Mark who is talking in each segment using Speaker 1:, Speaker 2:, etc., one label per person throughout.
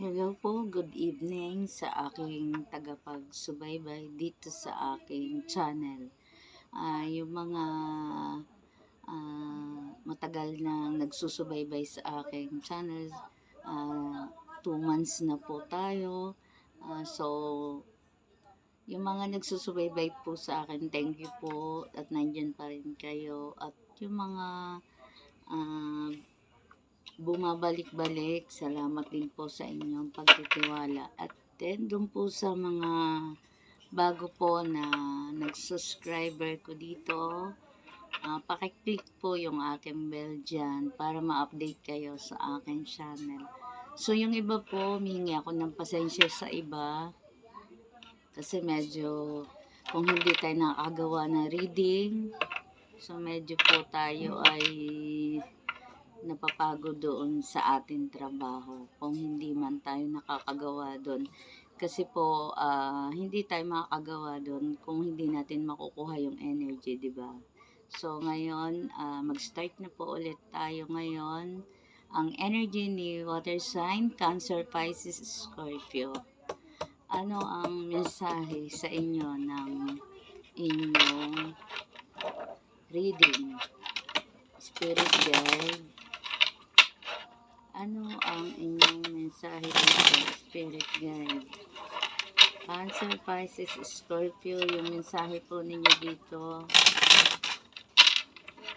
Speaker 1: Hello po, good evening sa aking tagapagsubaybay dito sa aking channel. Yung mga matagal na nagsusubaybay sa aking channel, 2 months na po tayo. So, yung mga nagsusubaybay po sa akin, thank you po at nandyan pa rin kayo. At yung mga ah, bumabalik-balik, salamat din po sa inyong pagtitiwala. At then, dun po sa mga bago po na nag-subscriber ko dito, pakiclick po yung aking bell dyan para ma-update kayo sa aking channel. So, yung iba po, humingi ako ng pasensya sa iba kasi medyo kung hindi tayo nakagawa ng reading, so medyo po tayo ay napapagod doon sa ating trabaho kung hindi man tayo nakakagawa doon. Kasi po, hindi tayo makakagawa doon kung hindi natin makukuha yung energy, di ba? So, ngayon, mag-start na po ulit tayo ngayon. Ang energy ni Water Sign, Cancer, Pisces, Scorpio. Ano ang mensahe sa inyo ng inyong reading? Spirit Guide. Ano ang inyong mensahe dito, Spirit Guide? Cancer, Pisces, Scorpio, yung mensahe po ninyo dito.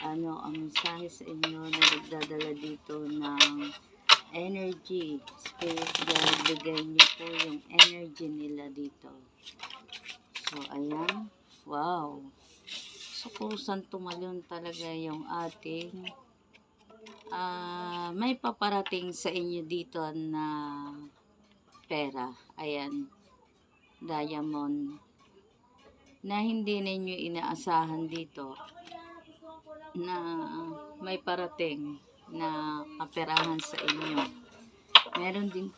Speaker 1: Ano ang mensahe sa inyo na nagdadala dito ng energy? Spirit Guide, bigay niyo po yung energy nila dito. So, ayan. Wow. So, kusang tumalon talaga yung ating may paparating sa inyo dito na pera. Ayan, diamond, na hindi ninyo inaasahan dito na may parating na kaperahan sa inyo. Meron din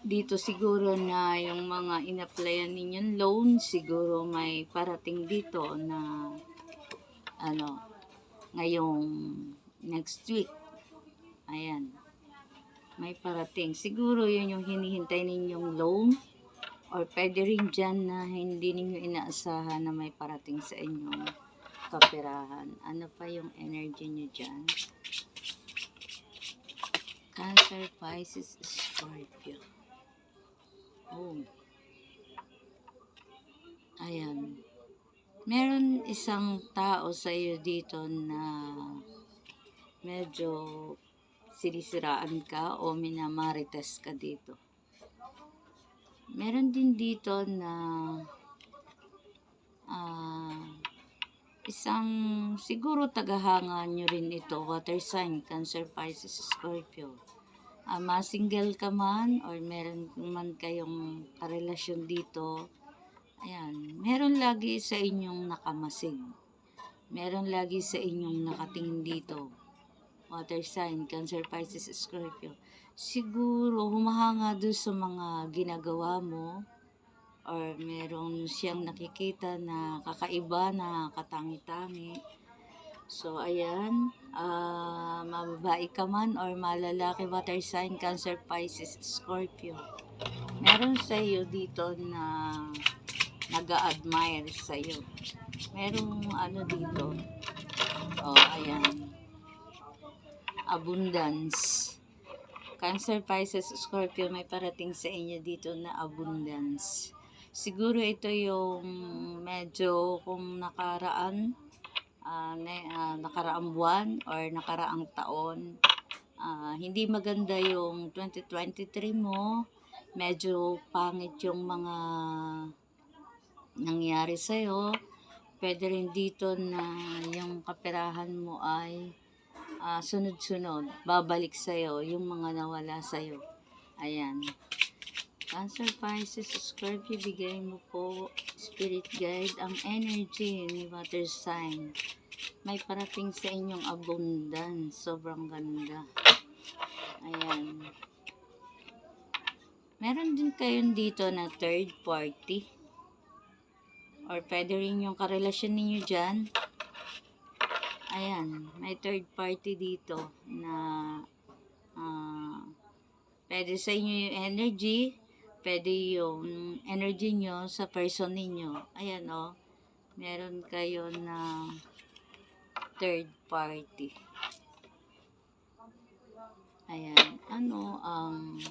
Speaker 1: dito siguro na yung mga in-applyan ninyong loan, siguro may parating dito na ngayong next week. Ayan, may parating. Siguro yun yung hinihintay ninyong loan, or pwede rin dyan na hindi ninyo inaasahan na may parating sa inyong kaperahan. Ano pa yung energy nyo dyan? Cancer, Pisces, Scorpio. Oh. Ayan. Meron isang tao sa iyo dito na medyo sinisiraan ka o minamarites ka dito. Meron din dito na isang siguro tagahanga nyo rin ito, water sign, Cancer, Pisces, Scorpio. Masingle ka man or meron man kayong karelasyon dito, ayan, meron lagi sa inyong nakamasig. Meron lagi sa inyong nakatingin dito. Water sign, Cancer, Pisces, Scorpio. Siguro humahanga doon sa mga ginagawa mo, or meron siyang nakikita na kakaiba na katangi-tangi. So, ayan, mababae ka man or malalaki, water sign, Cancer, Pisces, Scorpio. Meron sa iyo dito na nag-a-admire sa iyo. Merong dito. Oh, ayan. Abundance. Cancer, Pisces, Scorpio, may parating sa inyo dito na abundance. Siguro ito yung medyo kung nakaraang buwan or nakaraang taon, hindi maganda yung 2023 mo, medyo pangit yung mga nangyari sa'yo. Pwede rin dito na yung kaperahan mo ay sunod-sunod, babalik sa'yo yung mga nawala sa'yo. Ayan. Cancer, Pisces, Scorpio, bigay mo po, Spirit Guide, ang energy ni water sign. May parating sa inyong abundance. Sobrang ganda. Ayan. Meron din kayo dito na third party. Or pwede rin yung karelasyon ninyo dyan. Ayan, may third party dito na Pwede sa inyo yung energy, pwede yung energy nyo sa person ninyo. Ayan o, meron kayo na third party. Ayan, ano ang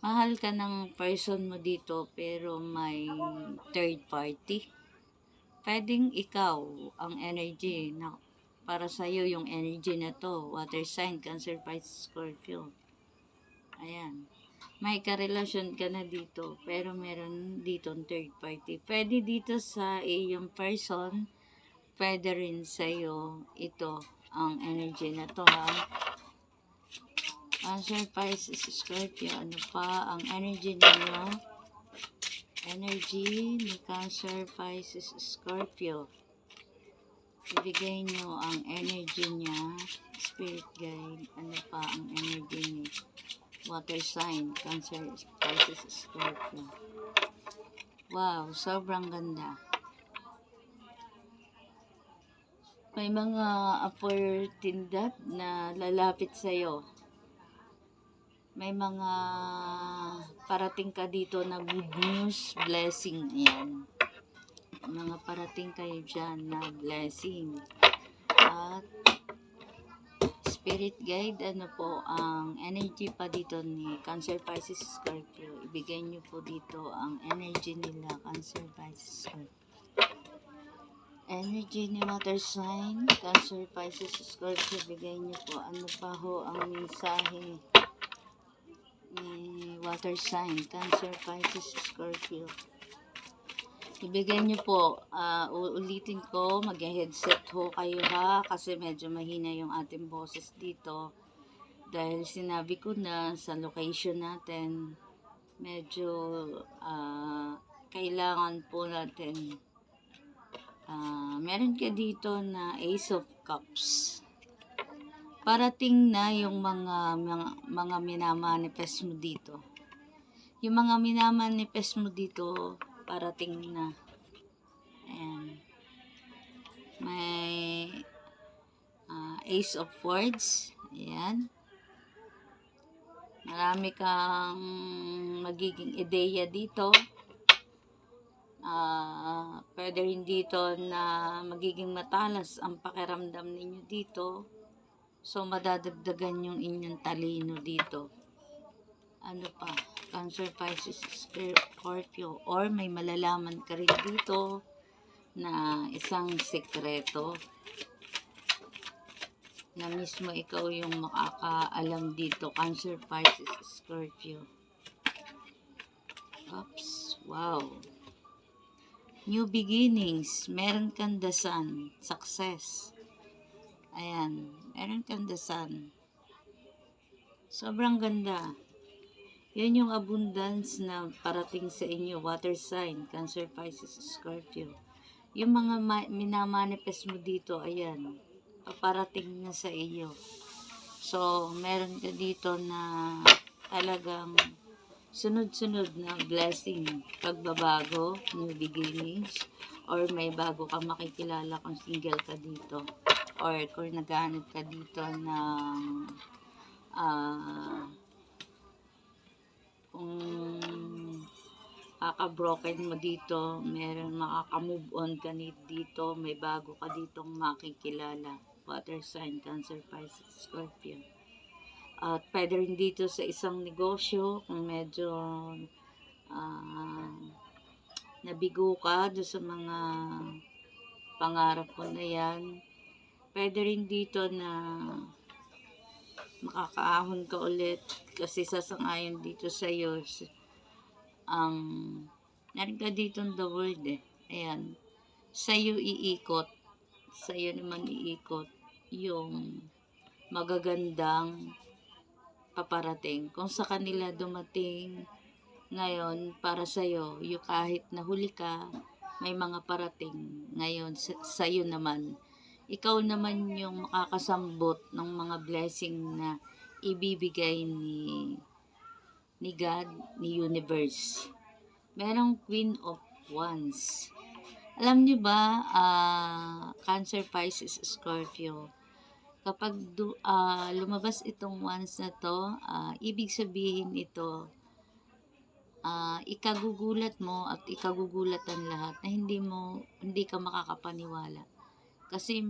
Speaker 1: mahal ka ng person mo dito pero may third party. Pwedeng ikaw ang energy na para sa'yo yung energy na to, water sign, Cancer, Pisces, Scorpio. Ayan. May karelasyon ka na dito, pero meron dito third party. Pwede dito sa iyong person, pwede rin sa'yo ito, ang energy na to ha. Cancer, Pisces, Scorpio, ano pa ang energy ninyo? Energy ni Cancer, Pisces, Scorpio. Ibigay nyo ang energy niya, spirit guide, ano pa ang energy ni water sign, Cancer, Pisces, Scorpio. Wow, sobrang ganda. May mga opportunidad na lalapit sa'yo. May mga parating ka dito na good news, blessing. Ayan. Mga parating kayo dyan na blessing. At spirit guide, ano po ang energy pa dito ni Cancer, Pisces, Scorpio. Ibigay nyo po dito ang energy nila, Cancer, Pisces, Scorpio. Energy ni water sign, Cancer, Pisces, Scorpio. Ibigay nyo po ano pa ho ang mensahe ni water sign, Cancer, Pisces, Scorpio. Ibigay nyo po, uulitin ko, mag-headset ho kayo ha, kasi medyo mahina yung ating boses dito. Dahil sinabi ko na sa location natin, medyo kailangan po natin, meron ka dito na Ace of Cups. Parating na yung mga minamanifest mo dito. Yung mga minamanifest mo dito, parating na. Ayan. May Ace of Swords. Ayan. Marami kang magiging ideya dito. Pwede rin dito na magiging matalas ang pakiramdam ninyo dito. So, madadagdagan yung inyong talino dito. Ano pa? Cancer, Pisces, Scorpio. Or may malalaman ka rin dito na isang sekreto na mismo ikaw yung makakaalam dito. Cancer, Pisces, Scorpio. Oops. Wow. New beginnings. Meron kang dasan. Success. Ayan. Meron kang dasan. Sobrang ganda. Yan yung abundance na parating sa inyo. Water sign, Cancer, Pisces, Scorpio. Yung mga minamanifest mo dito, ayan, paparating na sa iyo. So, meron ka dito na talagang sunod-sunod na blessing, pagbabago, new beginnings, or may bago kang makikilala kung single ka dito, or kung naghahanap ka dito ng kung kaka-broken mo dito, meron makaka-move on ka dito, may bago ka ditong makikilala. Water sign, Cancer, Pisces, Scorpio. At pwede rin dito sa isang negosyo, kung medyo nabigo ka doon sa mga pangarap mo na yan. Pwede rin dito na makakaahon ka ulit kasi sasang-ayon dito sa iyo narin ka dito in the world Ayan. Sa'yo iikot. Sa'yo naman iikot yung magagandang paparating. Kung sa kanila dumating ngayon para sa'yo, yung kahit nahuli ka, may mga parating ngayon sa'yo naman. Ikaw naman yung makakasambot ng mga blessing na ibibigay ni God, ni Universe. Merong Queen of Wands. Alam niyo ba, Cancer, Pisces, Scorpio, kapag lumabas itong ones na 'to, ibig sabihin ito, ikagugulat mo at ikagugulat ang lahat na hindi ka makakapaniwala. Kasi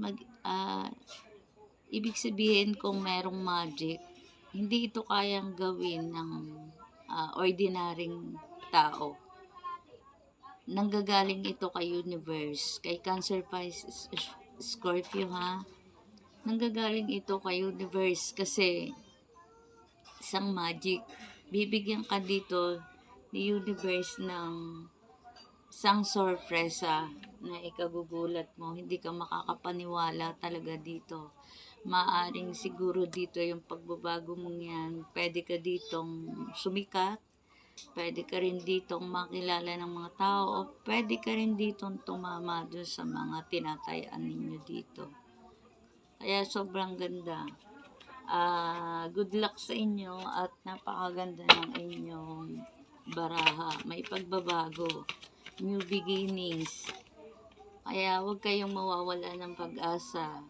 Speaker 1: ibig sabihin kung merong magic, hindi ito kayang gawin ng ordinaryong tao. Nanggagaling ito kay universe, kay Cancer, Pisces, Scorpio ha. Nanggagaling ito kay universe kasi isang magic. Bibigyan ka dito ni universe ng isang sorpresa na ikagugulat mo. Hindi ka makakapaniwala talaga dito. Maaring siguro dito yung pagbabago mong yan. Pwede ka ditong sumikat. Pwede ka rin ditong makilala ng mga tao. O pwede ka rin ditong tumama doon sa mga tinatayaan ninyo dito. Kaya sobrang ganda. Good luck sa inyo at napakaganda ng inyong baraha. May pagbabago. New beginnings. Kaya huwag kayong mawawala ng pag-asa.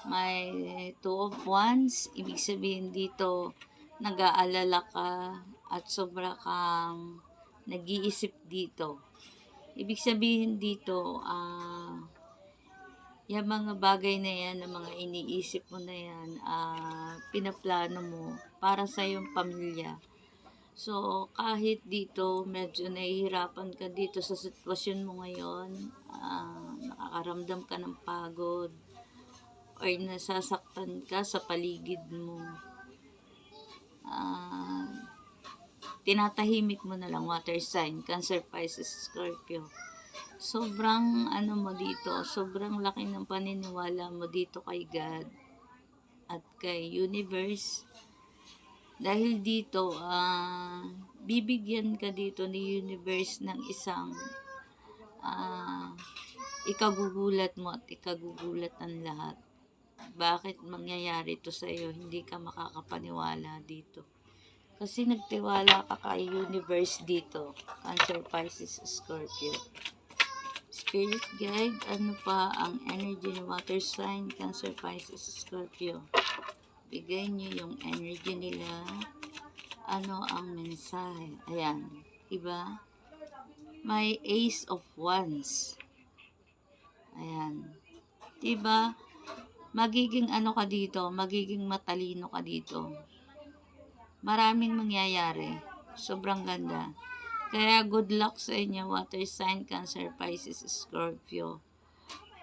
Speaker 1: May two of wands. Ibig sabihin dito, nag-aalala ka at sobra kang nag-iisip dito. Ibig sabihin dito, yung mga bagay na yan, na mga iniisip mo na yan, pinaplano mo para sa iyong pamilya. So, kahit dito, medyo nahihirapan ka dito sa sitwasyon mo ngayon, nakakaramdam ka ng pagod, or nasasaktan ka sa paligid mo, tinatahimik mo na lang, water sign, Cancer, Pisces, Scorpio. Sobrang mo dito, sobrang laki ng paniniwala mo dito kay God at kay universe. Dahil dito, bibigyan ka dito ni universe ng isang ikagugulat mo at ikagugulat ang lahat. Bakit mangyayari to sa iyo? Hindi ka makakapaniwala dito. Kasi nagtiwala ka kay universe dito, Cancer, Pisces, Scorpio. Spirit guide, ano pa ang energy ng water sign, Cancer, Pisces, Scorpio? Bigay niyo yung energy nila. Ano ang mensahe? Ayan, diba? May Ace of Wands. Ayan. Diba? Magiging ka dito, magiging matalino ka dito. Maraming mangyayari. Sobrang ganda. Kaya good luck sa inyo, water sign, Cancer, Pisces, Scorpio.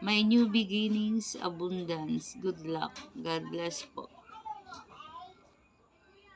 Speaker 1: May new beginnings, abundance. Good luck. God bless po.